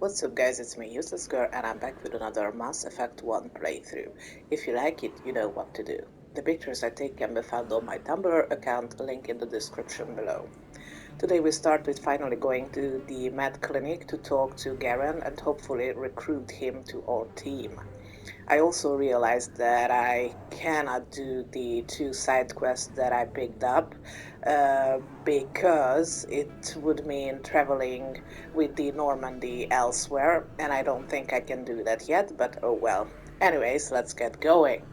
What's up guys, it's me, Useless Girl, and I'm back with another Mass Effect 1 playthrough. If you like it, you know what to do. The pictures I take can be found on my Tumblr account, link in the description below. Today we start with finally going to the med clinic to talk to Garen and hopefully recruit him to our team. I also realized that I cannot do the 2 side quests that I picked up because it would mean traveling with the Normandy elsewhere, and I don't think I can do that yet, but oh well. Anyways, let's get going.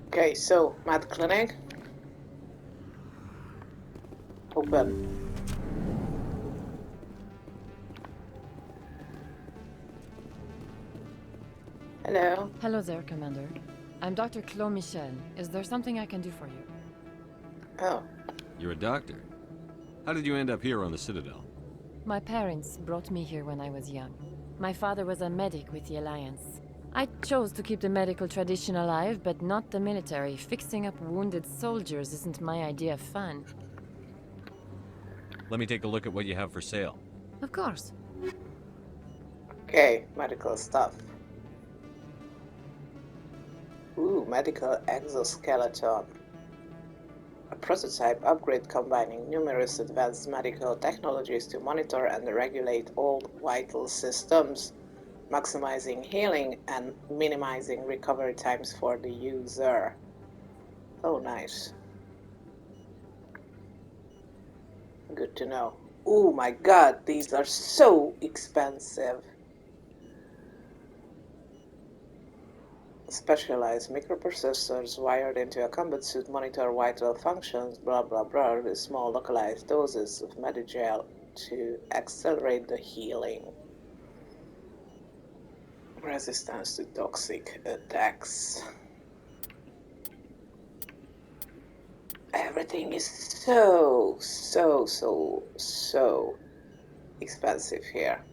Okay, so, Mad Clinic. Open. Hello. Hello there, Commander. I'm Dr. Claude Michel. Is there something I can do for you? Oh. You're a doctor. How did you end up here on the Citadel? My parents brought me here when I was young. My father was a medic with the Alliance. I chose to keep the medical tradition alive, but not the military. Fixing up wounded soldiers isn't my idea of fun. Let me take a look at what you have for sale. Of course. Okay, medical stuff. Ooh, medical exoskeleton. A prototype upgrade combining numerous advanced medical technologies to monitor and regulate all vital systems, maximizing healing and minimizing recovery times for the user. Oh, nice. Good to know. Oh my god, these are so expensive. Specialized microprocessors wired into a combat suit monitor vital functions, blah blah blah, with small localized doses of Medigel to accelerate the healing. Resistance to toxic attacks. Everything is so expensive here.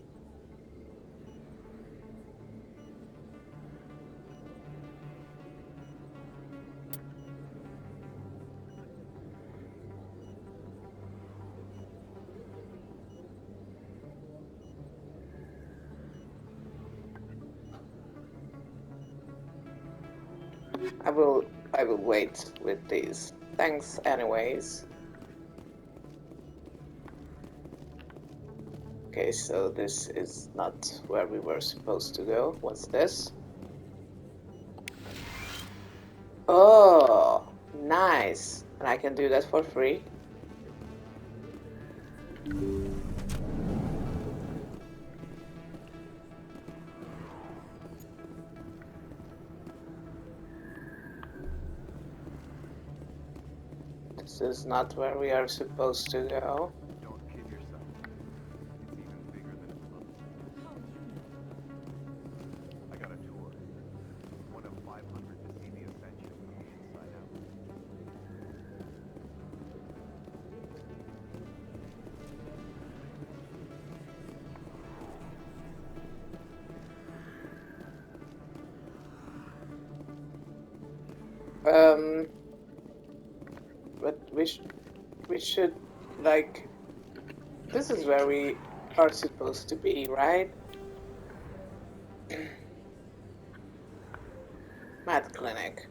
I will wait with these. Thanks anyways. Okay, so this is not where we were supposed to go. What's this? Oh, nice. And I can do that for free. This is not where we are supposed to go. Don't kid yourself. It's even bigger than it looks. I got a tour. One of 500 to see the Ascension from the inside out. But we should, like, this is where we are supposed to be, right? Med clinic.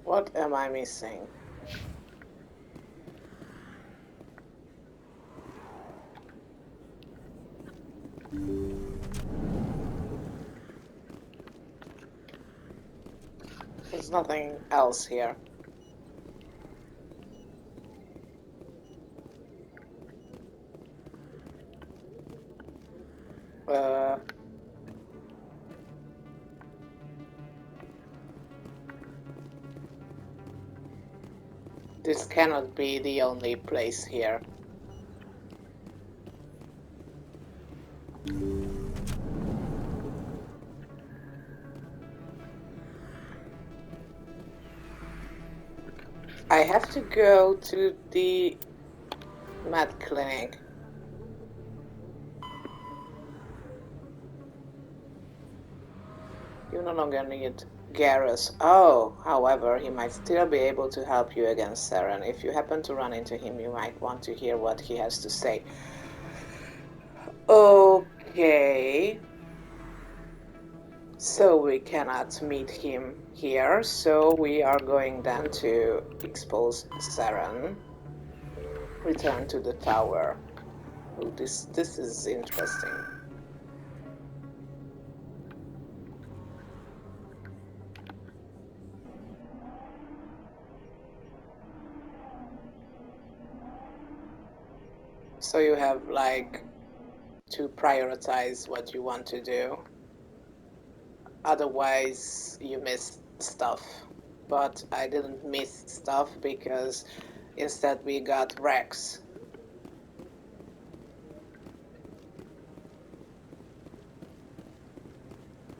What am I missing? There's nothing else here. This cannot be the only place here. I have to go to the med clinic. You You no longer need Garrus. Oh, however, he might still be able to help you against Saren. If you happen to run into him, you might want to hear what he has to say. Okay. So we cannot meet him here, so we are going then to expose Saren. Return to the tower. Oh, this is interesting. So you have like to prioritize what you want to do. Otherwise you miss stuff. But I didn't miss stuff because instead we got Rex.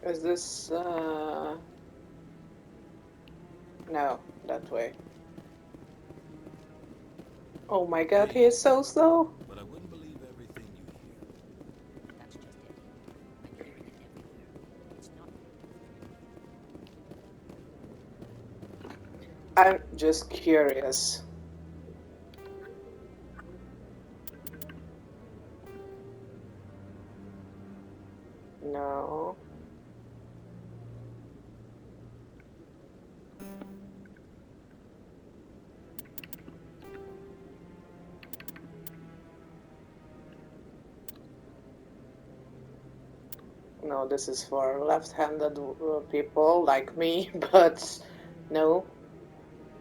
Is this no, that way. Oh my god, he is so slow. But I wouldn't believe everything you hear. That's just it. I'm hearing it everywhere. It's not. I'm just curious. No. No, this is for left-handed people like me, but no.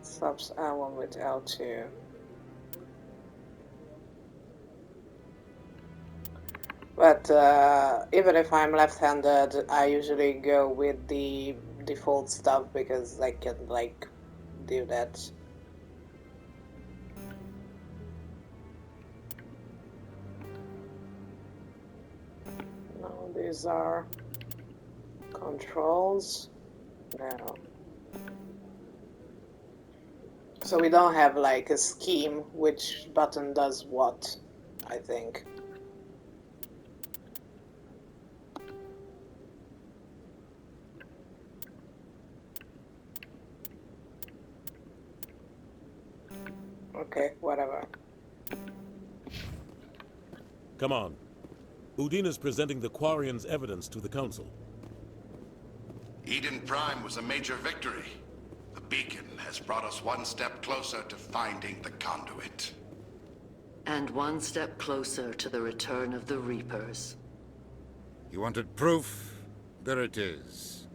Subs L1 with L2. But even if I'm left-handed, I usually go with the default stuff because I can like do that. No, these are controls. No. So we don't have like a scheme which button does what, I think. Okay, whatever. Come on. Udine is presenting the Quarians' evidence to the Council. Eden Prime was a major victory. The beacon has brought us one step closer to finding the conduit. And one step closer to the return of the Reapers. You wanted proof? There it is.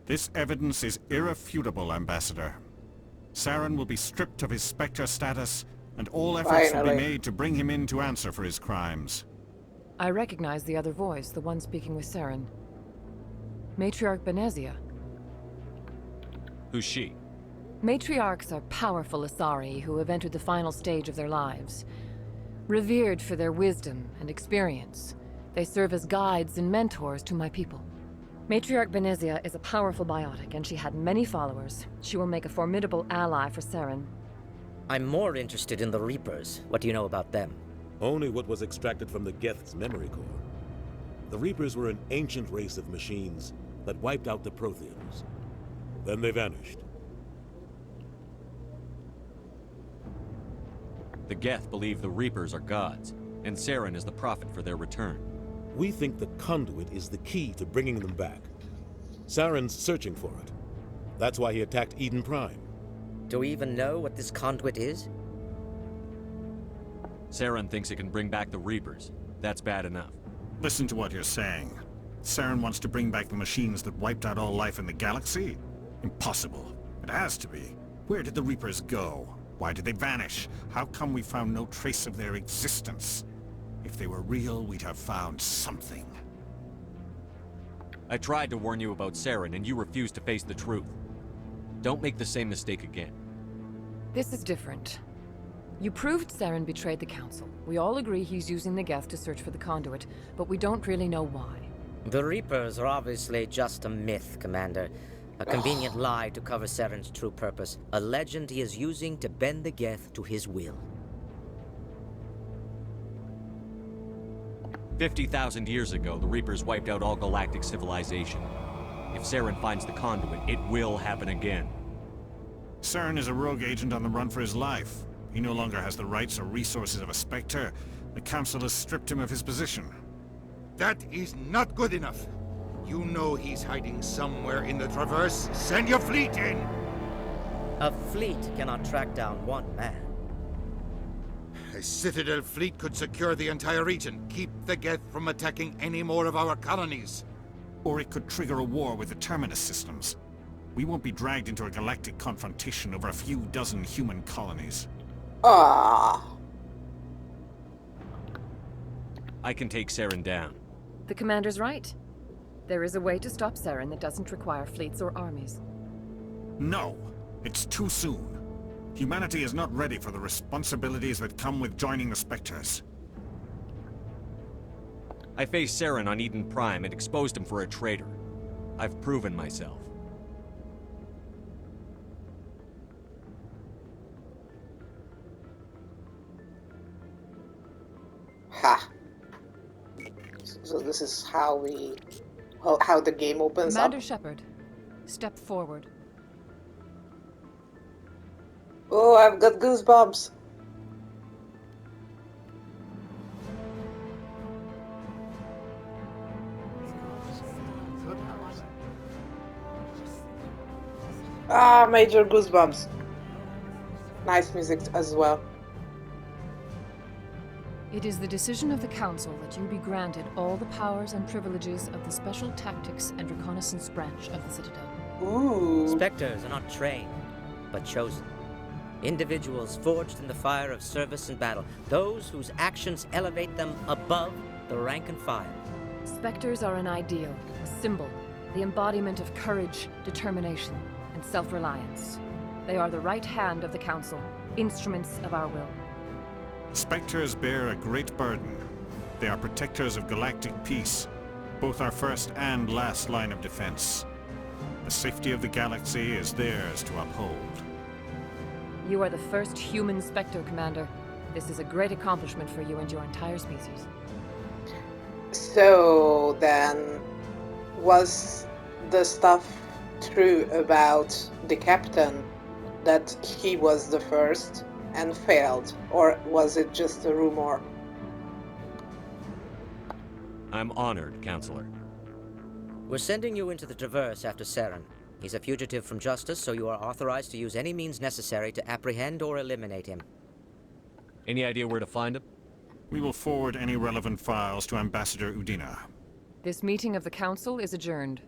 This evidence is irrefutable, Ambassador. Saren will be stripped of his Spectre status, and all efforts will be made to bring him in to answer for his crimes. I recognize the other voice, the one speaking with Saren. Matriarch Benezia. Who's she? Matriarchs are powerful Asari who have entered the final stage of their lives. Revered for their wisdom and experience, they serve as guides and mentors to my people. Matriarch Benezia is a powerful biotic, and she had many followers. She will make a formidable ally for Saren. I'm more interested in the Reapers. What do you know about them? Only what was extracted from the Geth's memory core. The Reapers were an ancient race of machines that wiped out the Protheans. Then they vanished. The Geth believe the Reapers are gods, and Saren is the prophet for their return. We think the conduit is the key to bringing them back. Saren's searching for it. That's why he attacked Eden Prime. Do we even know what this conduit is? Saren thinks it can bring back the Reapers. That's bad enough. Listen to what you're saying. Saren wants to bring back the machines that wiped out all life in the galaxy? Impossible. It has to be. Where did the Reapers go? Why did they vanish? How come we found no trace of their existence? If they were real, we'd have found something. I tried to warn you about Saren, and you refused to face the truth. Don't make the same mistake again. This is different. You proved Saren betrayed the Council. We all agree he's using the Geth to search for the conduit, but we don't really know why. The Reapers are obviously just a myth, Commander. A convenient lie to cover Saren's true purpose. A legend he is using to bend the Geth to his will. 50,000 years ago, the Reapers wiped out all galactic civilization. If Saren finds the conduit, it will happen again. Saren is a rogue agent on the run for his life. He no longer has the rights or resources of a Spectre. The Council has stripped him of his position. That is not good enough. You know he's hiding somewhere in the Traverse. Send your fleet in! A fleet cannot track down one man. A Citadel fleet could secure the entire region, keep the Geth from attacking any more of our colonies. Or it could trigger a war with the Terminus systems. We won't be dragged into a galactic confrontation over a few dozen human colonies. Ah. I can take Saren down. The commander's right. There is a way to stop Saren that doesn't require fleets or armies. No! It's too soon. Humanity is not ready for the responsibilities that come with joining the Spectres. I faced Saren on Eden Prime and exposed him for a traitor. I've proven myself. Ha. So this is how how the game opens Commander up. Shepard, step forward. Oh, I've got goosebumps. Ah, major goosebumps. Nice music as well. It is the decision of the Council that you be granted all the powers and privileges of the Special Tactics and Reconnaissance branch of the Citadel. Ooh. Spectres are not trained, but chosen. Individuals forged in the fire of service and battle. Those whose actions elevate them above the rank and file. Spectres are an ideal, a symbol, the embodiment of courage, determination, and self-reliance. They are the right hand of the Council, instruments of our will. Spectres bear a great burden. They are protectors of galactic peace, both our first and last line of defense. The safety of the galaxy is theirs to uphold. You are the first human Spectre, Commander. This is a great accomplishment for you and your entire species. So then, was the stuff true about the captain, that he was the first and failed, or was it just a rumor? I'm honored, Counselor. We're sending you into the Traverse after Saren. He's a fugitive from justice, so you are authorized to use any means necessary to apprehend or eliminate him. Any idea where to find him? We will forward any relevant files to Ambassador Udina. This meeting of the Council is adjourned.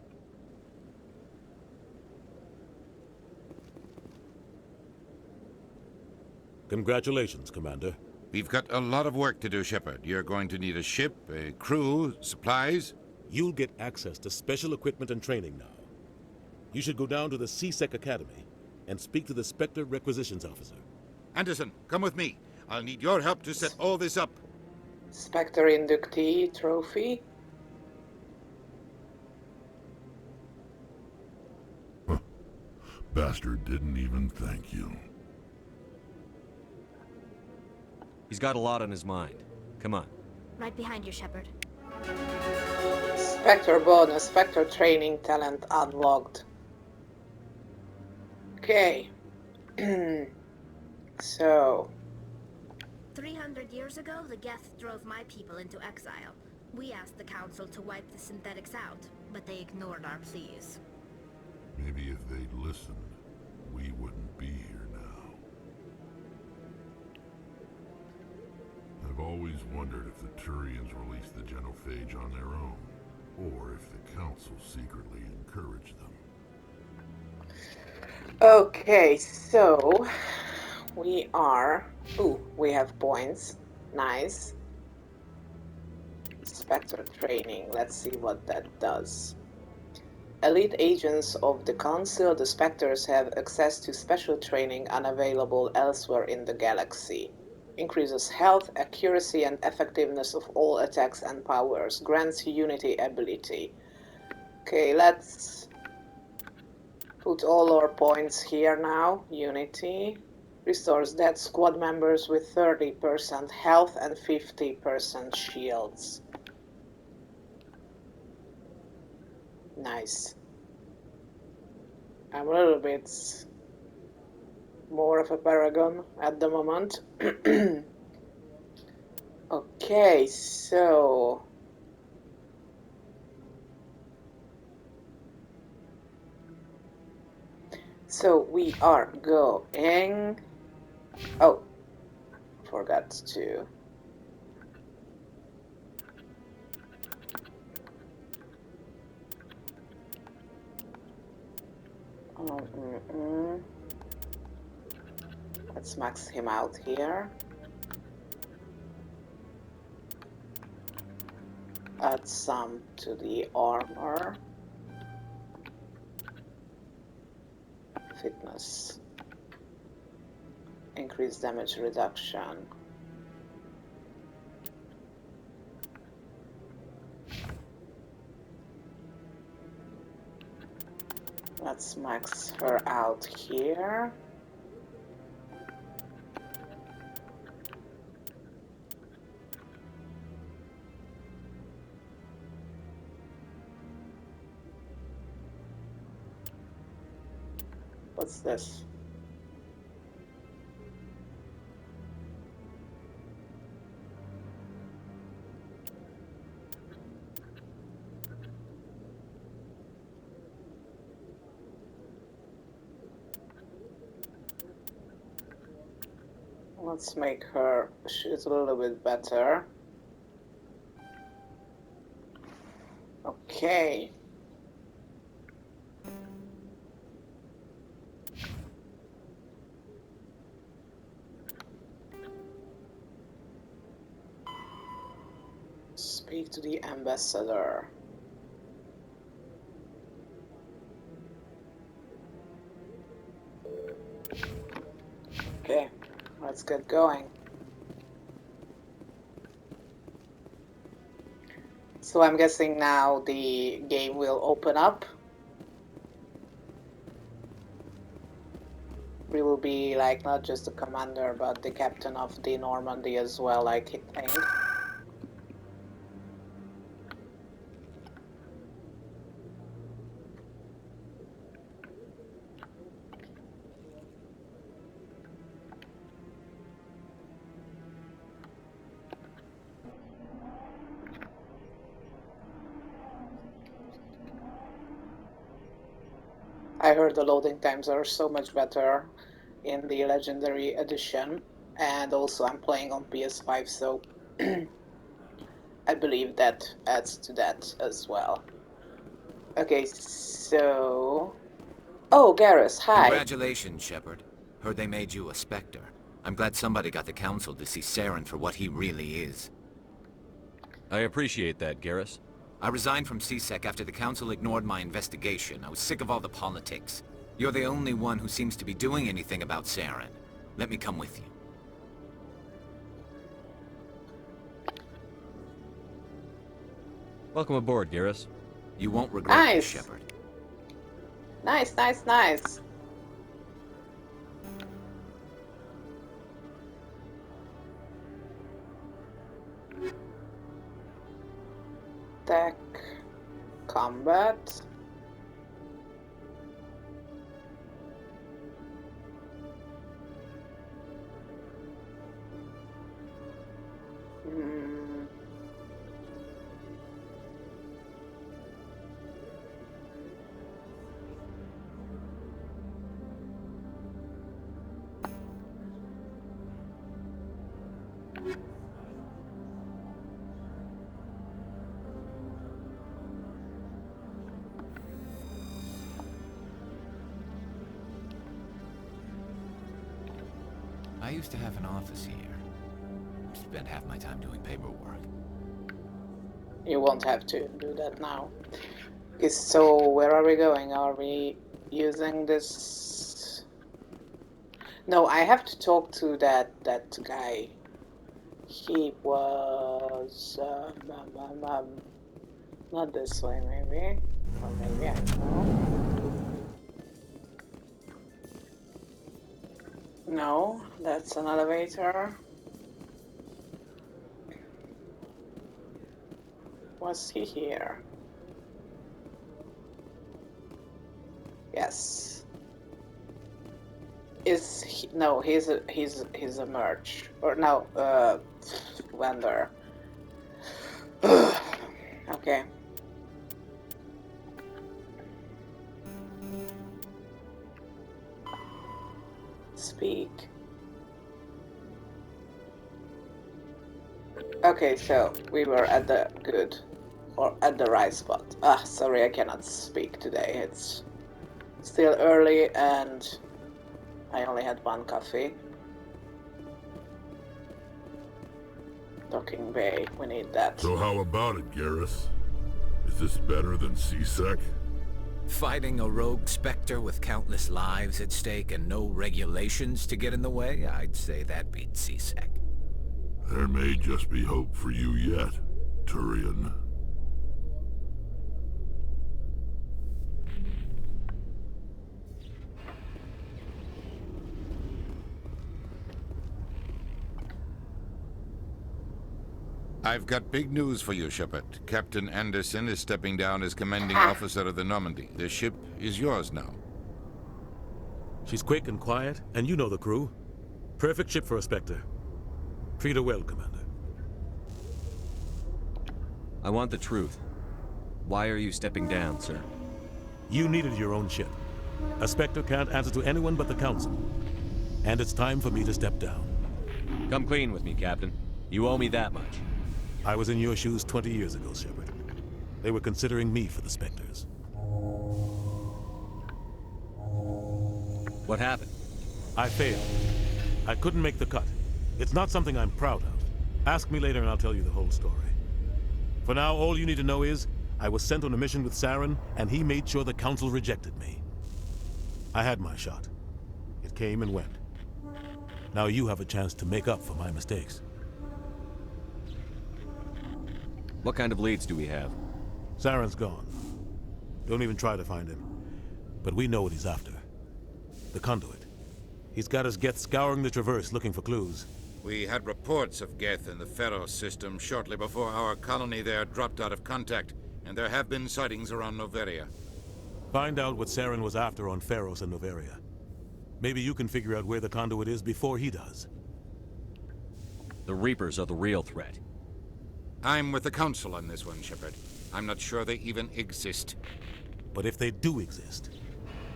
Congratulations, Commander. We've got a lot of work to do, Shepard. You're going to need a ship, a crew, supplies. You'll get access to special equipment and training now. You should go down to the C-Sec Academy and speak to the Spectre Requisitions Officer. Anderson, come with me. I'll need your help to set all this up. Spectre inductee trophy? Bastard didn't even thank you. He's got a lot on his mind. Come on. Right behind you, Shepard. Spectre bonus, Spectre training talent unlocked. Okay. So... 300 years ago, the Geth drove my people into exile. We asked the Council to wipe the synthetics out, but they ignored our pleas. Maybe if they'd listened, we wouldn't be here now. I've always wondered if the Turians released the genophage on their own, or if the Council secretly encouraged them. Okay, so... we are... Ooh, we have points. Nice. Spectre training. Let's see what that does. Elite agents of the Council, the Spectres have access to special training unavailable elsewhere in the galaxy. Increases health, accuracy, and effectiveness of all attacks and powers. Grants Unity ability. Okay, let's put all our points here now. Unity. Restores dead squad members with 30% health and 50% shields. Nice. I'm a little bit more of a paragon at the moment. Okay, so we are going. Oh, forgot to. Let's max him out here. Add some to the armor. Fitness. Increase damage reduction. Let's max her out here. What's this? Let's make her shoot a little bit better. Okay. Speak to the ambassador. Okay, let's get going. So I'm guessing now the game will open up. We will be like not just the commander but the captain of the Normandy as well, I think. I heard the loading times are so much better in the Legendary Edition, and also I'm playing on PS5, so I believe that adds to that as well. Okay, so... Oh, Garrus, hi! Congratulations, Shepard. Heard they made you a Spectre. I'm glad somebody got the Council to see Saren for what he really is. I appreciate that, Garrus. I resigned from CSEC after the Council ignored my investigation. I was sick of all the politics. You're the only one who seems to be doing anything about Saren. Let me come with you. Welcome aboard, Garrus. You won't regret this, Shepard. Nice, nice, nice. Tech, combat. I used to have an office here. Spent half my time doing paperwork. You won't have to do that now. Okay, so where are we going? Are we using this? No, I have to talk to that guy. He was not this way, maybe, or maybe I don't know. No, that's an elevator. Was he here? Yes. Is he, no, he's a merch or no vendor. Okay. Speak. Okay, so we were at the at the right spot. Ah, sorry, I cannot speak today. It's still early and I only had one coffee. Docking Bay, we need that. So how about it, Garrus? Is this better than C-Sec? Fighting a rogue Spectre with countless lives at stake and no regulations to get in the way? I'd say that beats C-Sec. There may just be hope for you yet, Turian. I've got big news for you, Shepard. Captain Anderson is stepping down as commanding officer of the Normandy. The ship is yours now. She's quick and quiet, and you know the crew. Perfect ship for a Spectre. Treat her well, Commander. I want the truth. Why are you stepping down, sir? You needed your own ship. A Spectre can't answer to anyone but the Council. And it's time for me to step down. Come clean with me, Captain. You owe me that much. I was in your shoes 20 years ago, Shepard. They were considering me for the Spectres. What happened? I failed. I couldn't make the cut. It's not something I'm proud of. Ask me later and I'll tell you the whole story. For now, all you need to know is, I was sent on a mission with Saren, and he made sure the Council rejected me. I had my shot. It came and went. Now you have a chance to make up for my mistakes. What kind of leads do we have? Saren's gone. Don't even try to find him. But we know what he's after. The conduit. He's got his Geth scouring the Traverse looking for clues. We had reports of Geth in the Pharos system shortly before our colony there dropped out of contact, and there have been sightings around Noveria. Find out what Saren was after on Pharos and Noveria. Maybe you can figure out where the conduit is before he does. The Reapers are the real threat. I'm with the Council on this one, Shepard. I'm not sure they even exist. But if they do exist,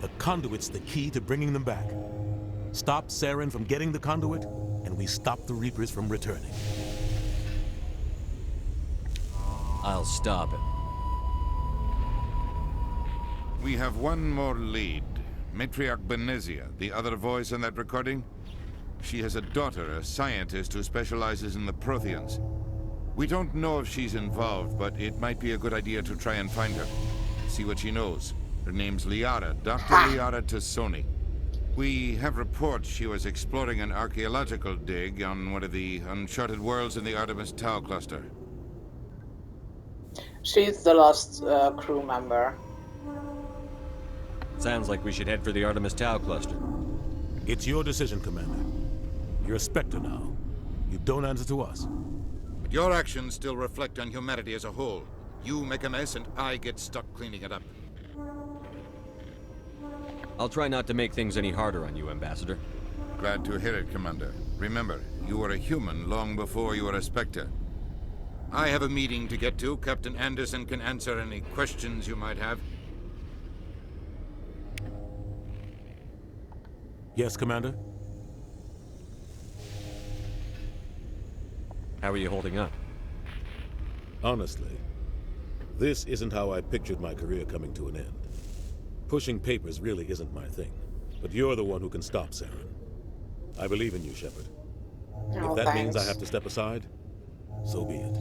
the conduit's the key to bringing them back. Stop Saren from getting the conduit, and we stop the Reapers from returning. I'll stop him. We have one more lead. Matriarch Benezia, the other voice in that recording. She has a daughter, a scientist who specializes in the Protheans. We don't know if she's involved, but it might be a good idea to try and find her. See what she knows. Her name's Liara, Dr. Liara Tassoni. We have reports she was exploring an archaeological dig on one of the uncharted worlds in the Artemis Tau cluster. She's the last crew member. Sounds like we should head for the Artemis Tau cluster. It's your decision, Commander. You're a Spectre now. You don't answer to us. But your actions still reflect on humanity as a whole. You make a mess and I get stuck cleaning it up. I'll try not to make things any harder on you, Ambassador. Glad to hear it, Commander. Remember, you were a human long before you were a Spectre. I have a meeting to get to. Captain Anderson can answer any questions you might have. Yes, Commander? How are you holding up? Honestly, this isn't how I pictured my career coming to an end. Pushing papers really isn't my thing, but you're the one who can stop Saren. I believe in you, Shepard. If that means I have to step aside, so be it.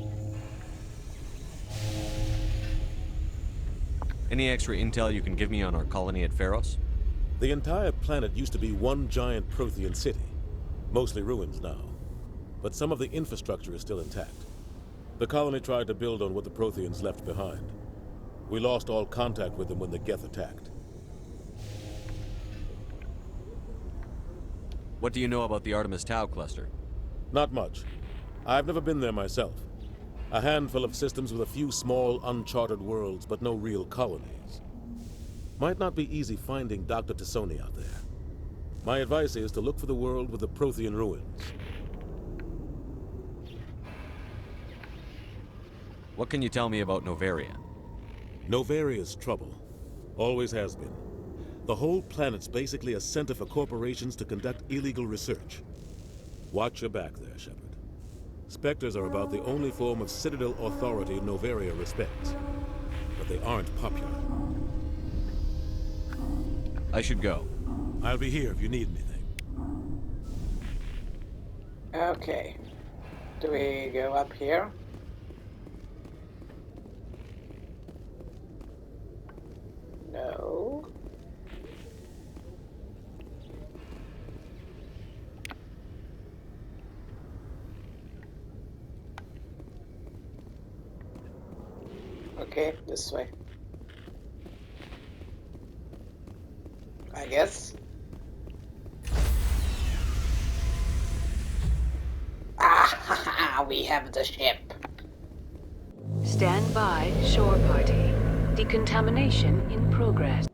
Any extra intel you can give me on our colony at Pharos? The entire planet used to be one giant Prothean city, mostly ruins now. But some of the infrastructure is still intact. The colony tried to build on what the Protheans left behind. We lost all contact with them when the Geth attacked. What do you know about the Artemis Tau cluster? Not much. I've never been there myself. A handful of systems with a few small, uncharted worlds, but no real colonies. Might not be easy finding Dr. Tassoni out there. My advice is to look for the world with the Prothean ruins. What can you tell me about Novaria? Novaria's trouble. Always has been. The whole planet's basically a center for corporations to conduct illegal research. Watch your back there, Shepard. Spectres are about the only form of Citadel authority Novaria respects. But they aren't popular. I should go. I'll be here if you need anything. Okay. Do we go up here? No. Okay, this way. I guess. Ah, we have the ship. Stand by, shore party. Decontamination in progress.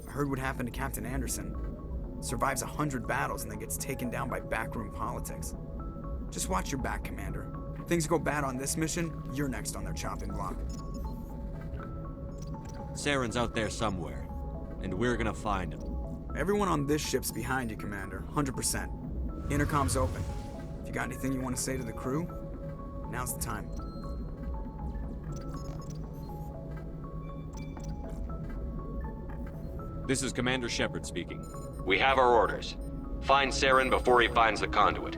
I heard what happened to Captain Anderson. Survives 100 battles and then gets taken down by backroom politics. Just watch your back, Commander. Things go bad on this mission, you're next on their chopping block. Saren's out there somewhere, and we're gonna find him. Everyone on this ship's behind you, Commander. 100%. Intercom's open. If you got anything you want to say to the crew, now's the time. This is Commander Shepard speaking. We have our orders. Find Saren before he finds the conduit.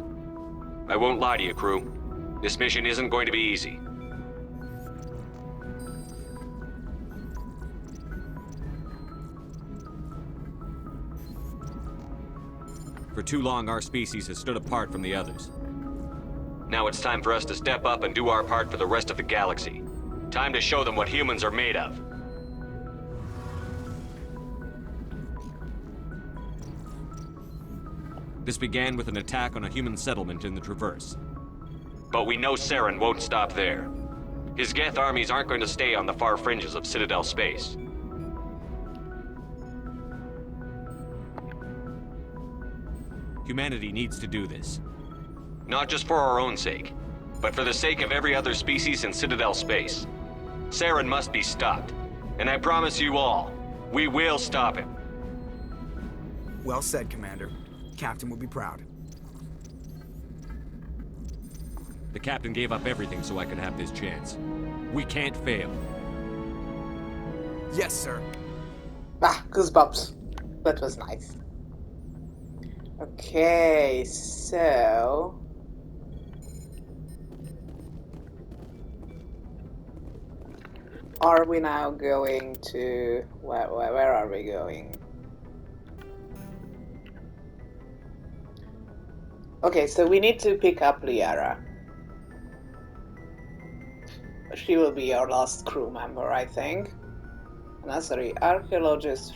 I won't lie to you, crew. This mission isn't going to be easy. For too long, our species has stood apart from the others. Now it's time for us to step up and do our part for the rest of the galaxy. Time to show them what humans are made of. This began with an attack on a human settlement in the Traverse. But we know Saren won't stop there. His Geth armies aren't going to stay on the far fringes of Citadel space. Humanity needs to do this. Not just for our own sake, but for the sake of every other species in Citadel space. Saren must be stopped. And I promise you all, we will stop him. Well said, Commander. Captain will be proud. The captain gave up everything so I could have this chance. We can't fail. Yes, sir. Ah, goosebumps. That was nice. Okay, so... Are we now going to... Where are we going? Okay, so we need to pick up Liara. She will be our last crew member, I think. An archaeologist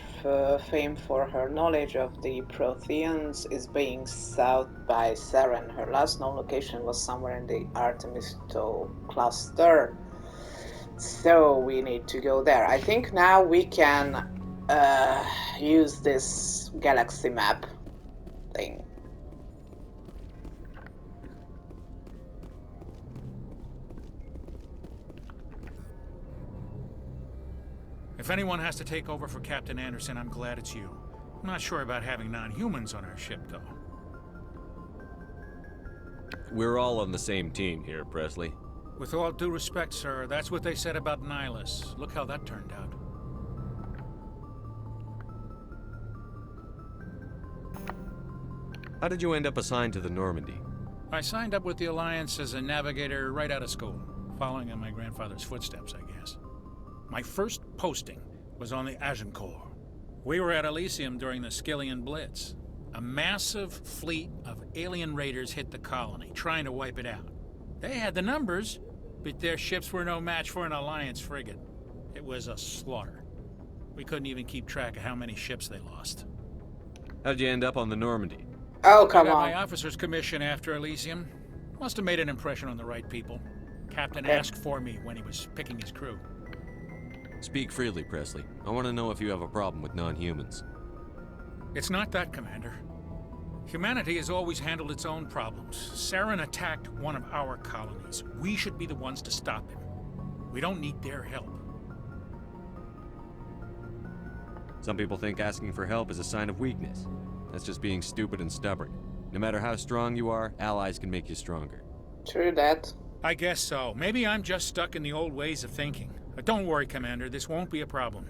famed for her knowledge of the Protheans is being sought by Saren. Her last known location was somewhere in the Artemisto cluster. So we need to go there. I think now we can use this galaxy map thing. If anyone has to take over for Captain Anderson, I'm glad it's you. I'm not sure about having non-humans on our ship, though. We're all on the same team here, Presley. With all due respect, sir, that's what they said about Nihilus. Look how that turned out. How did you end up assigned to the Normandy? I signed up with the Alliance as a navigator right out of school, following in my grandfather's footsteps, I guess. My first posting was on the Agincourt. We were at Elysium during the Skillian Blitz. A massive fleet of alien raiders hit the colony, trying to wipe it out. They had the numbers, but their ships were no match for an Alliance frigate. It was a slaughter. We couldn't even keep track of how many ships they lost. How'd you end up on the Normandy? Oh, come I got on. my officer's commission after Elysium. Must have made an impression on the right people. Captain asked for me when he was picking his crew. Speak freely, Presley. I want to know if you have a problem with non-humans. It's not that, Commander. Humanity has always handled its own problems. Saren attacked one of our colonies. We should be the ones to stop him. We don't need their help. Some people think asking for help is a sign of weakness. That's just being stupid and stubborn. No matter how strong you are, allies can make you stronger. True that. I guess so. Maybe I'm just stuck in the old ways of thinking. But don't worry, Commander. This won't be a problem.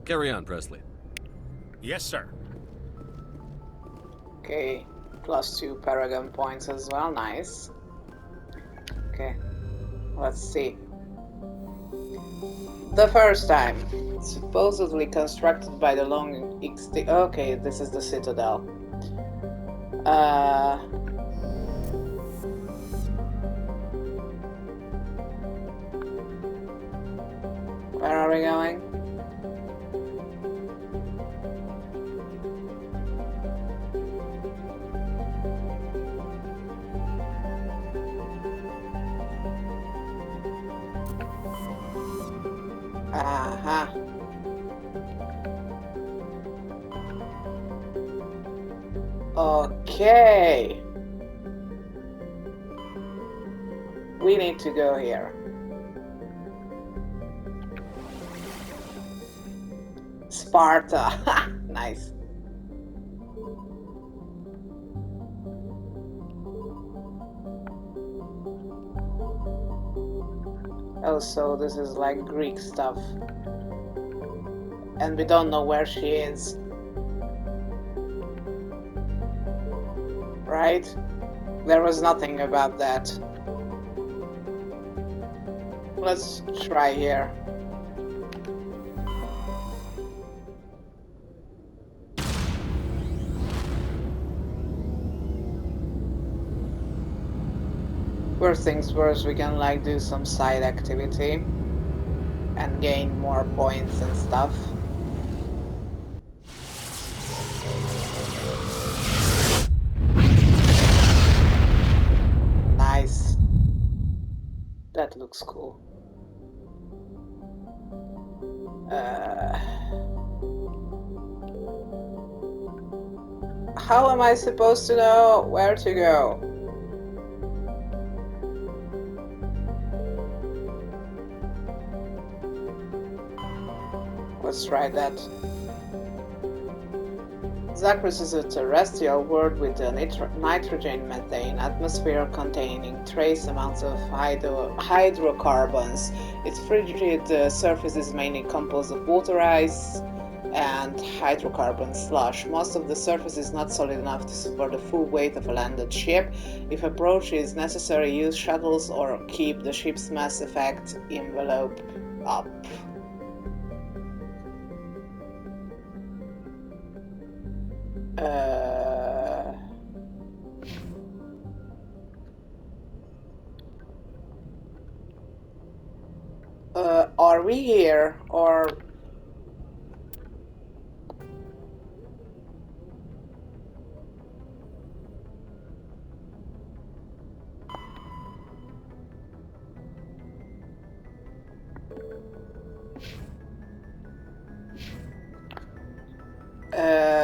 Carry on, Presley. Yes, sir. Okay, +2 Paragon points as well, nice. Okay, let's see. The first time, supposedly constructed by the long XT. Okay, this is the Citadel. Where are we going? Aha. Okay. We need to go here. Sparta. Nice. Oh, so this is like Greek stuff. And we don't know where she is. Right? There was nothing about that. Let's try here. Worst things worst, we can like do some side activity and gain more points and stuff. Nice. That looks cool. How am I supposed to know where to go? Let's try that. Zagreus is a terrestrial world with a nitrogen-methane atmosphere containing trace amounts of hydrocarbons. Its frigid surface is mainly composed of water ice and hydrocarbon slush. Most of the surface is not solid enough to support the full weight of a landed ship. If approach is necessary, use shuttles or keep the ship's mass effect envelope up. Are we here or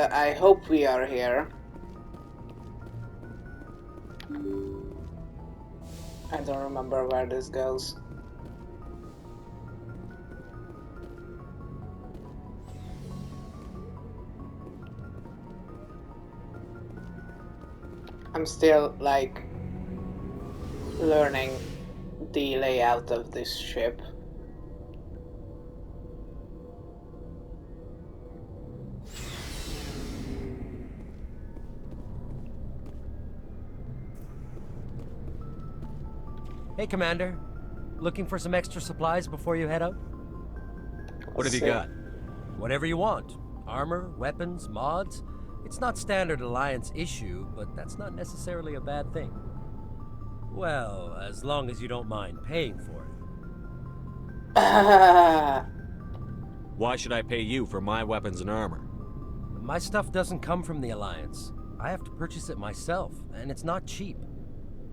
I hope we are here. I don't remember where this goes. I'm still like learning the layout of this ship. Hey, Commander. Looking for some extra supplies before you head out? What have you got? Whatever you want. Armor, weapons, mods. It's not standard Alliance issue, but that's not necessarily a bad thing. Well, as long as you don't mind paying for it. Why should I pay you for my weapons and armor? My stuff doesn't come from the Alliance. I have to purchase it myself, and it's not cheap.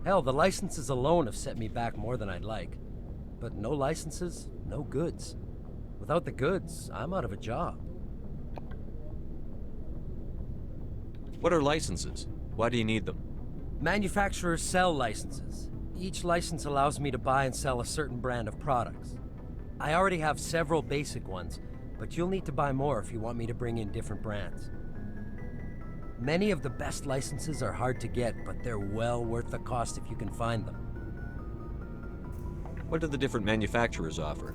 Hell, the licenses alone have set me back more than I'd like. But no licenses, no goods. Without the goods, I'm out of a job. What are licenses? Why do you need them? Manufacturers sell licenses. Each license allows me to buy and sell a certain brand of products. I already have several basic ones, but you'll need to buy more if you want me to bring in different brands. Many of the best licenses are hard to get, but they're well worth the cost if you can find them. What do the different manufacturers offer?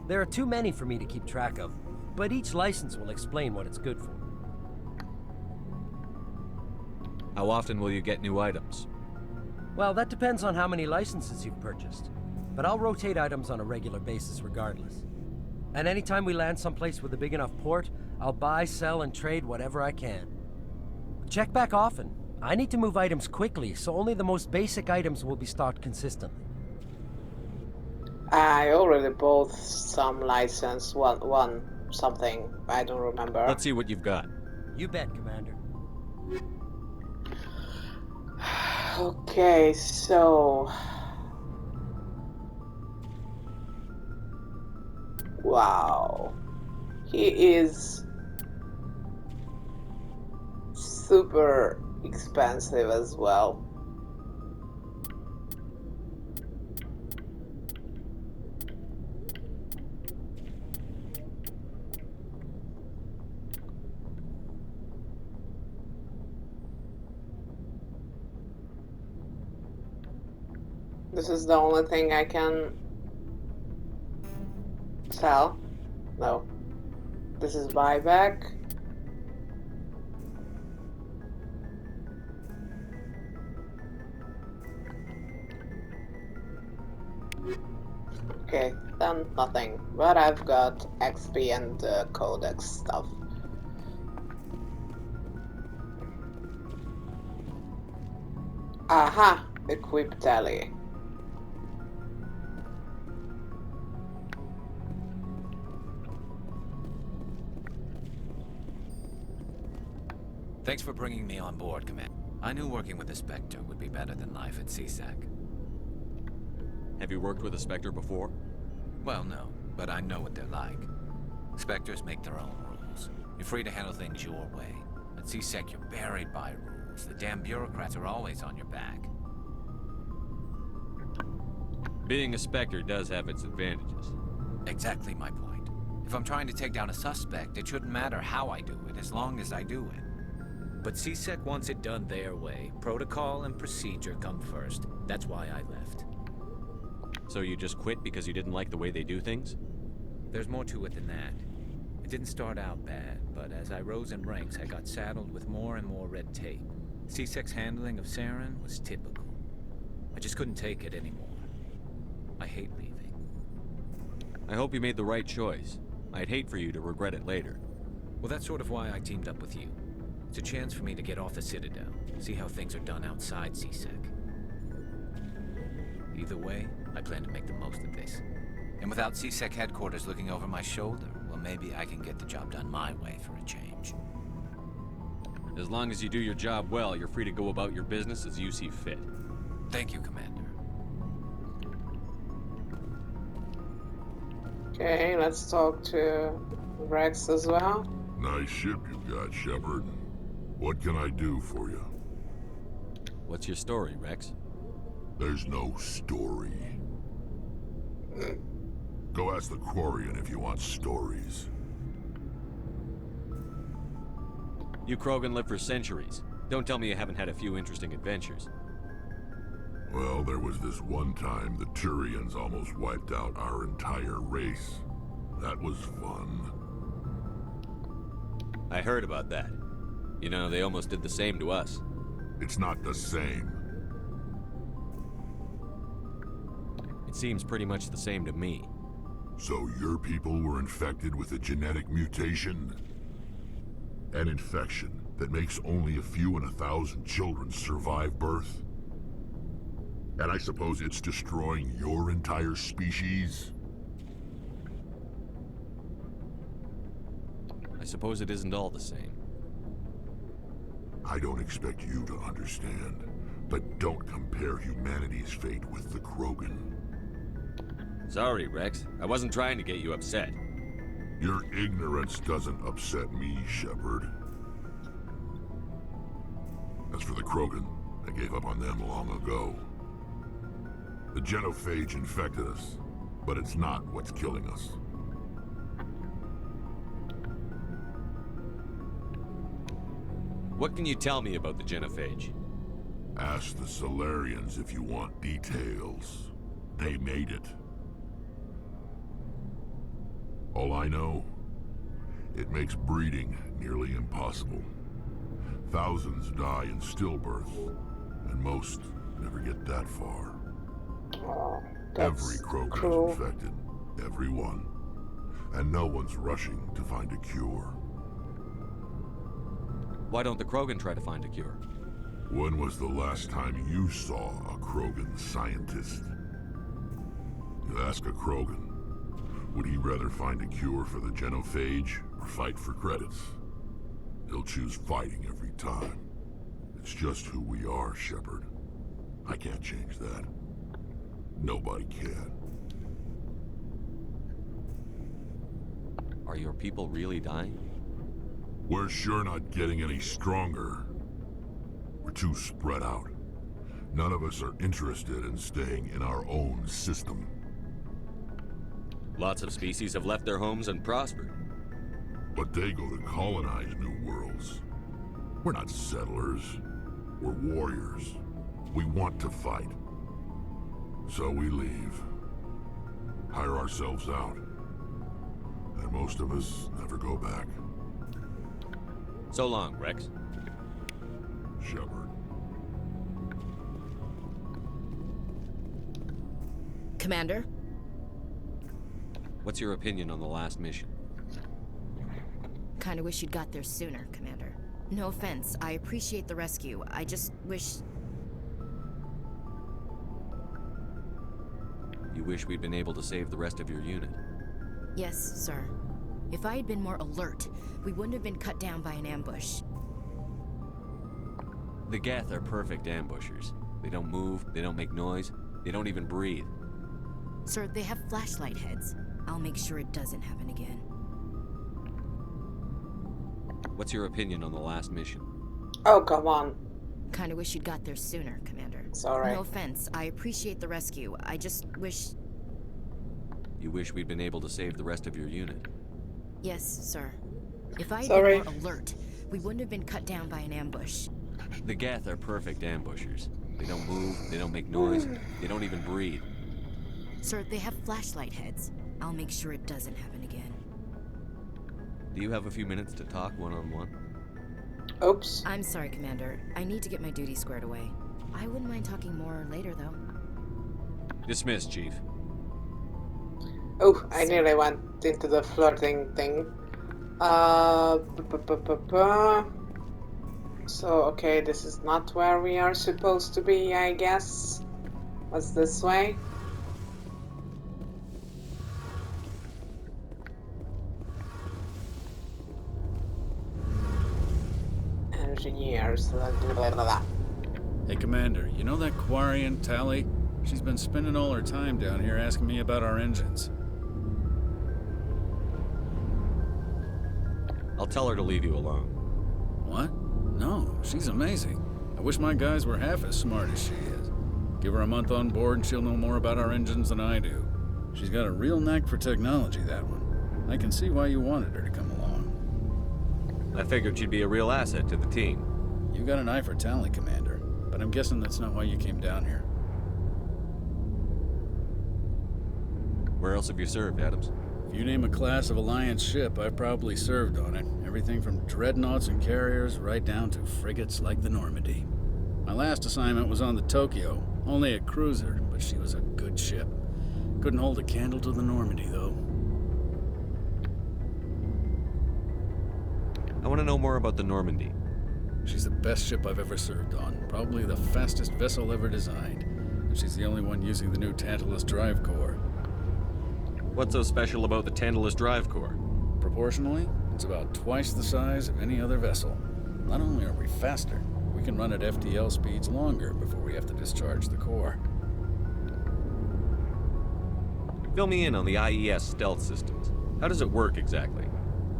There are too many for me to keep track of, but each license will explain what it's good for. How often will you get new items? Well, that depends on how many licenses you've purchased, but I'll rotate items on a regular basis regardless. And anytime we land someplace with a big enough port, I'll buy, sell, and trade whatever I can. Check back often. I need to move items quickly, so only the most basic items will be stocked consistently. I already bought some license, one something, I don't remember. Let's see what you've got. You bet, Commander. Okay, so... Wow. He is super expensive as well. This is the only thing I can sell. No. This is buyback. Okay, then nothing. But I've got XP and codex stuff. Aha! Equip tally. Thanks for bringing me on board, Commander. I knew working with the Spectre would be better than life at CSEC. Have you worked with a Spectre before? Well, no, but I know what they're like. Spectres make their own rules. You're free to handle things your way. At CSEC, you're buried by rules. The damn bureaucrats are always on your back. Being a Spectre does have its advantages. Exactly my point. If I'm trying to take down a suspect, it shouldn't matter how I do it, as long as I do it. But CSEC wants it done their way. Protocol and procedure come first. That's why I left. So you just quit because you didn't like the way they do things? There's more to it than that. It didn't start out bad, but as I rose in ranks, I got saddled with more and more red tape. CSEC's handling of Saren was typical. I just couldn't take it anymore. I hate leaving. I hope you made the right choice. I'd hate for you to regret it later. Well, that's sort of why I teamed up with you. It's a chance for me to get off the Citadel, see how things are done outside CSEC. Either way, I plan to make the most of this. And without CSEC headquarters looking over my shoulder, well, maybe I can get the job done my way for a change. As long as you do your job well, you're free to go about your business as you see fit. Thank you, Commander. Okay, let's talk to Rex as well. Nice ship you've got, Shepard. What can I do for you? What's your story, Rex? There's no story. Go ask the Quarian if you want stories. You Krogan live for centuries. Don't tell me you haven't had a few interesting adventures. Well, there was this one time the Turians almost wiped out our entire race. That was fun. I heard about that. You know, they almost did the same to us. It's not the same. It seems pretty much the same to me. So your people were infected with a genetic mutation? An infection that makes only a few in 1,000 children survive birth? And I suppose it's destroying your entire species? I suppose it isn't all the same. I don't expect you to understand, but don't compare humanity's fate with the Krogan. Sorry, Rex. I wasn't trying to get you upset. Your ignorance doesn't upset me, Shepard. As for the Krogan, I gave up on them long ago. The genophage infected us, but it's not what's killing us. What can you tell me about the genophage? Ask the Solarians if you want details. They made it. All I know, it makes breeding nearly impossible. Thousands die in stillbirth, and most never get that far. Oh, Every Krogan is infected. Every one. And no one's rushing to find a cure. Why don't the Krogan try to find a cure? When was the last time you saw a Krogan scientist? You ask a Krogan, would he rather find a cure for the genophage or fight for credits? He'll choose fighting every time. It's just who we are, Shepard. I can't change that. Nobody can. Are your people really dying? We're sure not getting any stronger. We're too spread out. None of us are interested in staying in our own system. Lots of species have left their homes and prospered. But they go to colonize new worlds. We're not settlers. We're warriors. We want to fight. So we leave. Hire ourselves out. And most of us never go back. So long, Rex. Shepard. Commander? What's your opinion on the last mission? Kinda wish you'd got there sooner, Commander. No offense, I appreciate the rescue. I just wish... You wish we'd been able to save the rest of your unit? Yes, sir. If I had been more alert, we wouldn't have been cut down by an ambush. The Geth are perfect ambushers. They don't move, they don't make noise, they don't even breathe. Sir, they have flashlight heads. I'll make sure it doesn't happen again. What's your opinion on the last mission? Oh, come on. Kinda wish you'd got there sooner, Commander. Sorry. No offense, I appreciate the rescue. I just wish... You wish we'd been able to save the rest of your unit? Yes, sir. If I had Sorry. been more alert, we wouldn't have been cut down by an ambush. The Geth are perfect ambushers. They don't move, they don't make noise, they don't even breathe. Sir, they have flashlight heads. I'll make sure it doesn't happen again. Do you have a few minutes to talk one-on-one? Oops. I'm sorry, Commander. I need to get my duty squared away. I wouldn't mind talking more later, though. Dismissed, Chief. Oh, I nearly went into the flirting thing. So, okay, this is not where we are supposed to be, I guess. What's this way? Engineers. Blah, blah, blah. Hey, Commander, you know that Quarian, Tally? She's been spending all her time down here asking me about our engines. I'll tell her to leave you alone. What? No, she's amazing. I wish my guys were half as smart as she is. Give her a month on board and she'll know more about our engines than I do. She's got a real knack for technology, that one. I can see why you wanted her to come along. I figured she'd be a real asset to the team. You got an eye for talent, Commander, but I'm guessing that's not why you came down here. Where else have you served, Adams? If you name a class of Alliance ship, I've probably served on it. Everything from dreadnoughts and carriers right down to frigates like the Normandy. My last assignment was on the Tokyo, only a cruiser, but she was a good ship. Couldn't hold a candle to the Normandy, though. I want to know more about the Normandy. She's the best ship I've ever served on, probably the fastest vessel ever designed. And she's the only one using the new Tantalus drive core. What's so special about the Tantalus drive core? Proportionally, it's about twice the size of any other vessel. Not only are we faster, we can run at FTL speeds longer before we have to discharge the core. Fill me in on the IES stealth systems. How does it work exactly?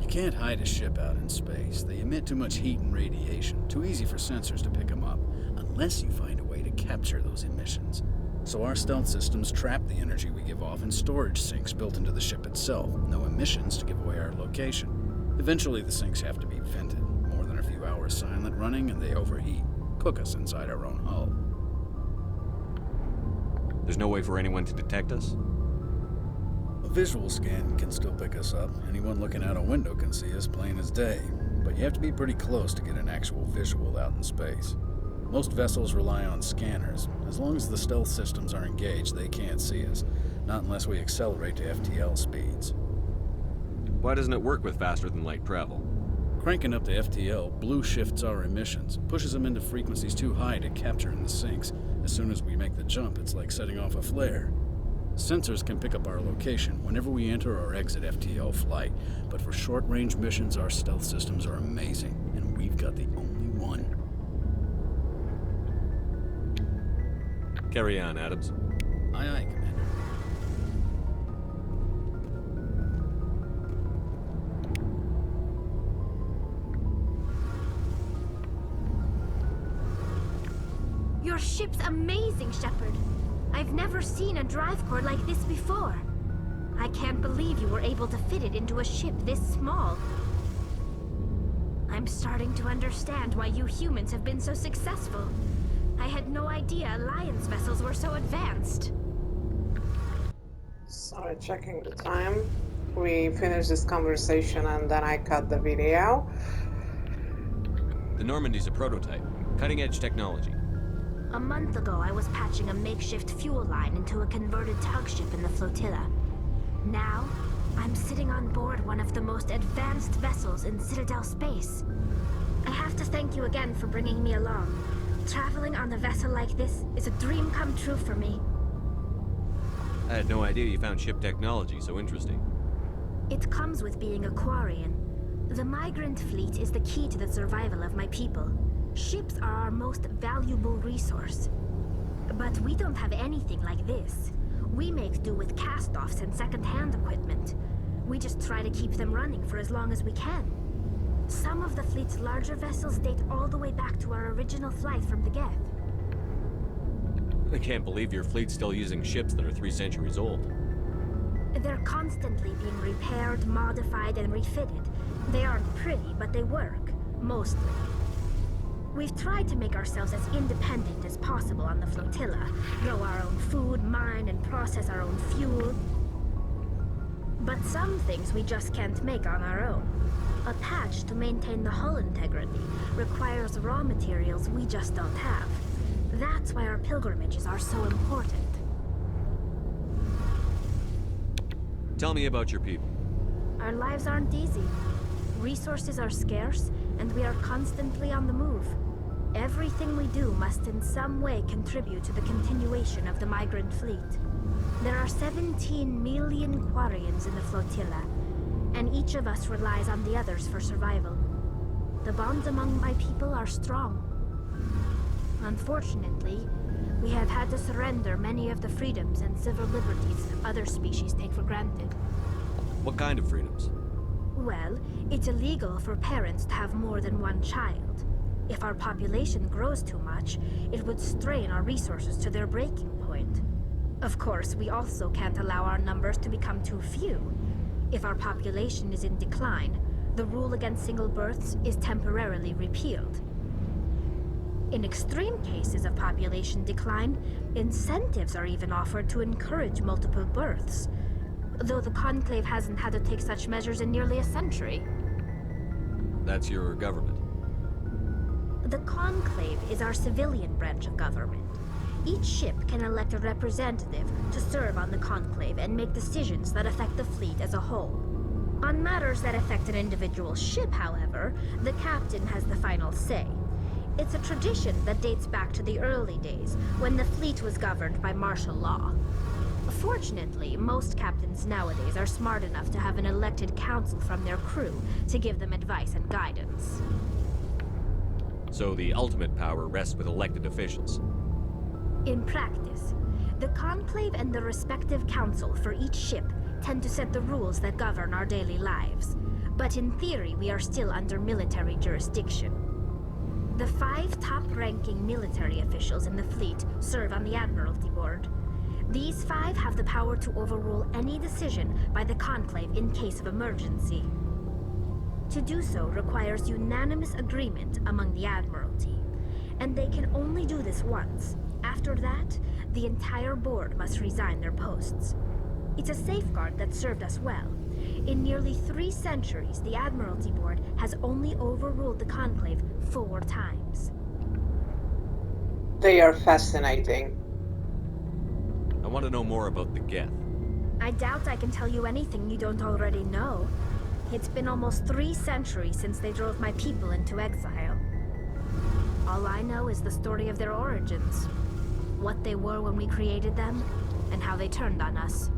You can't hide a ship out in space. They emit too much heat and radiation, too easy for sensors to pick them up, unless you find a way to capture those emissions. So our stealth systems trap the energy we give off in storage sinks built into the ship itself. No emissions to give away our location. Eventually the sinks have to be vented. More than a few hours silent running and they overheat. Cook us inside our own hull. There's no way for anyone to detect us? A visual scan can still pick us up. Anyone looking out a window can see us plain as day. But you have to be pretty close to get an actual visual out in space. Most vessels rely on scanners. As long as the stealth systems are engaged, they can't see us. Not unless we accelerate to FTL speeds. Why doesn't it work with faster-than-light travel? Cranking up to FTL blue shifts our emissions, pushes them into frequencies too high to capture in the sinks. As soon as we make the jump, it's like setting off a flare. Sensors can pick up our location whenever we enter or exit FTL flight, but for short-range missions, our stealth systems are amazing, and we've got the only one. Carry on, Adams. Aye, aye, Commander. Your ship's amazing, Shepard. I've never seen a drive core like this before. I can't believe you were able to fit it into a ship this small. I'm starting to understand why you humans have been so successful. I had no idea Alliance vessels were so advanced. Sorry, checking the time. We finished this conversation and then I cut the video. The Normandy's a prototype. Cutting-edge technology. A month ago, I was patching a makeshift fuel line into a converted tug ship in the flotilla. Now, I'm sitting on board one of the most advanced vessels in Citadel space. I have to thank you again for bringing me along. Traveling on a vessel like this is a dream come true for me. I had no idea you found ship technology so interesting. It comes with being a Quarian. The migrant fleet is the key to the survival of my people. Ships are our most valuable resource. But we don't have anything like this. We make do with cast-offs and second-hand equipment. We just try to keep them running for as long as we can. Some of the fleet's larger vessels date all the way back to our original flight from the Geth. I can't believe your fleet's still using ships that are 3 centuries old. They're constantly being repaired, modified, and refitted. They aren't pretty, but they work. Mostly. We've tried to make ourselves as independent as possible on the flotilla. Grow our own food, mine, and process our own fuel. But some things we just can't make on our own. A patch to maintain the hull integrity requires raw materials we just don't have. That's why our pilgrimages are so important. Tell me about your people. Our lives aren't easy. Resources are scarce, and we are constantly on the move. Everything we do must in some way contribute to the continuation of the migrant fleet. There are 17 million Quarians in the flotilla, and each of us relies on the others for survival. The bonds among my people are strong. Unfortunately, we have had to surrender many of the freedoms and civil liberties other species take for granted. What kind of freedoms? Well, it's illegal for parents to have more than one child. If our population grows too much, it would strain our resources to their breaking point. Of course, we also can't allow our numbers to become too few. If our population is in decline, the rule against single births is temporarily repealed. In extreme cases of population decline, incentives are even offered to encourage multiple births, though the Conclave hasn't had to take such measures in nearly a century. That's your government. The Conclave is our civilian branch of government. Each ship can elect a representative to serve on the Conclave and make decisions that affect the fleet as a whole. On matters that affect an individual ship, however, the captain has the final say. It's a tradition that dates back to the early days, when the fleet was governed by martial law. Fortunately, most captains nowadays are smart enough to have an elected council from their crew to give them advice and guidance. So the ultimate power rests with elected officials. In practice, the Conclave and the respective council for each ship tend to set the rules that govern our daily lives. But in theory, we are still under military jurisdiction. The 5 top-ranking military officials in the fleet serve on the Admiralty Board. These 5 have the power to overrule any decision by the Conclave in case of emergency. To do so requires unanimous agreement among the Admiralty, and they can only do this once. After that, the entire board must resign their posts. It's a safeguard that served us well. In nearly 3 centuries, the Admiralty Board has only overruled the Conclave 4 times. They are fascinating. I want to know more about the Geth. I doubt I can tell you anything you don't already know. It's been almost 3 centuries since they drove my people into exile. All I know is the story of their origins. What they were when we created them, and how they turned on us.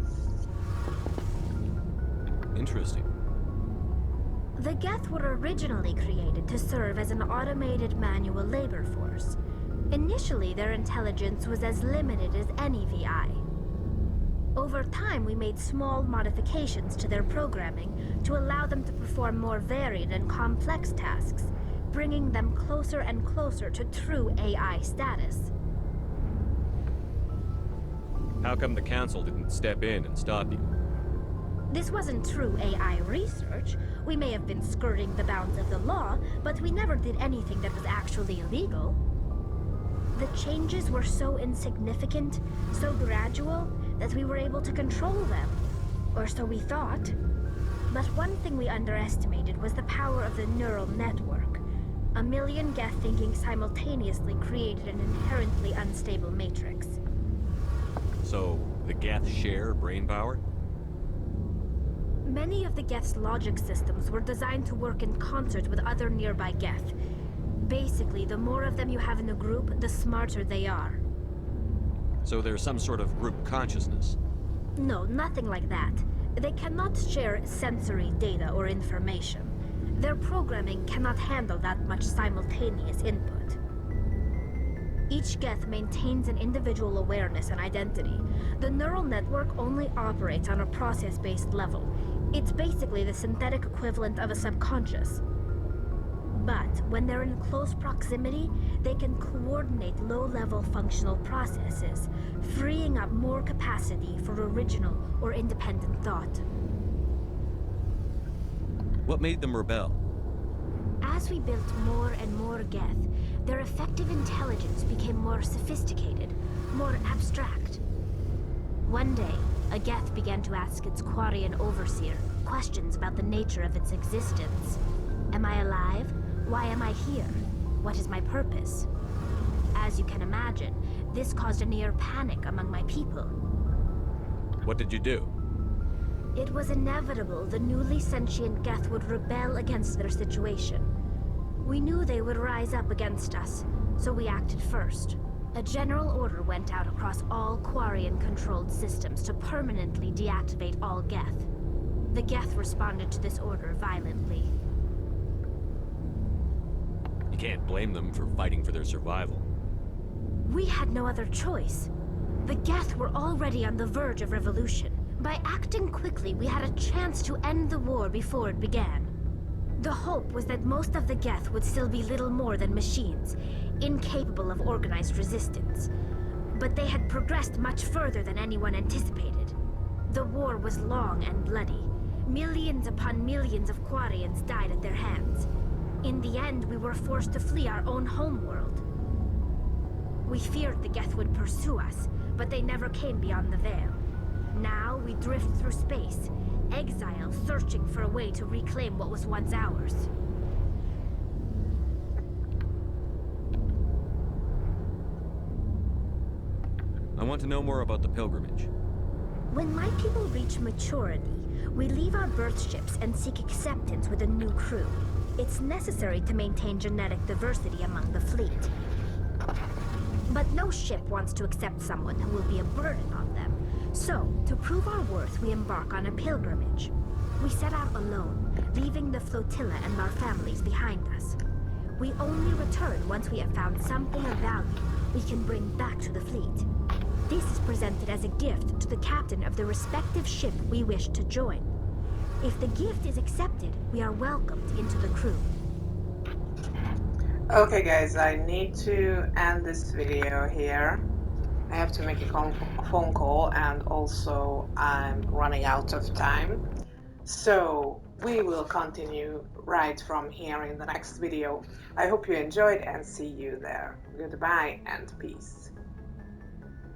Interesting. The Geth were originally created to serve as an automated manual labor force. Initially, their intelligence was as limited as any VI. Over time, we made small modifications to their programming to allow them to perform more varied and complex tasks, bringing them closer and closer to true AI status. How come the Council didn't step in and stop you? This wasn't true AI research. We may have been skirting the bounds of the law, but we never did anything that was actually illegal. The changes were so insignificant, so gradual, that we were able to control them. Or so we thought. But one thing we underestimated was the power of the neural network. 1 million Geth thinking simultaneously created an inherently unstable matrix. So, the Geth share brain power? Many of the Geth's logic systems were designed to work in concert with other nearby Geth. Basically, the more of them you have in a group, the smarter they are. So there's some sort of group consciousness? No, nothing like that. They cannot share sensory data or information. Their programming cannot handle that much simultaneous input. Each Geth maintains an individual awareness and identity. The neural network only operates on a process-based level. It's basically the synthetic equivalent of a subconscious. But when they're in close proximity, they can coordinate low-level functional processes, freeing up more capacity for original or independent thought. What made them rebel? As we built more and more Geth, their effective intelligence became more sophisticated, more abstract. One day, a Geth began to ask its Quarian overseer questions about the nature of its existence. Am I alive? Why am I here? What is my purpose? As you can imagine, this caused a near panic among my people. What did you do? It was inevitable the newly sentient Geth would rebel against their situation. We knew they would rise up against us, so we acted first. A general order went out across all Quarian-controlled systems to permanently deactivate all Geth. The Geth responded to this order violently. You can't blame them for fighting for their survival. We had no other choice. The Geth were already on the verge of revolution. By acting quickly, we had a chance to end the war before it began. The hope was that most of the Geth would still be little more than machines, incapable of organized resistance. But they had progressed much further than anyone anticipated. The war was long and bloody. Millions upon millions of Quarians died at their hands. In the end, we were forced to flee our own homeworld. We feared the Geth would pursue us, but they never came beyond the Veil. Now we drift through space, exile searching for a way to reclaim what was once ours. I want to know more about the pilgrimage. When my people reach maturity, we leave our birth ships and seek acceptance with a new crew. It's necessary to maintain genetic diversity among the fleet. But no ship wants to accept someone who will be a burden on them. So, to prove our worth, we embark on a pilgrimage. We set out alone, leaving the flotilla and our families behind us. We only return once we have found something of value we can bring back to the fleet. This is presented as a gift to the captain of the respective ship we wish to join. If the gift is accepted, we are welcomed into the crew. Okay guys, I need to end this video here. I have to make a phone call, and also I'm running out of time. So we will continue right from here in the next video. I hope you enjoyed and see you there. Goodbye and peace.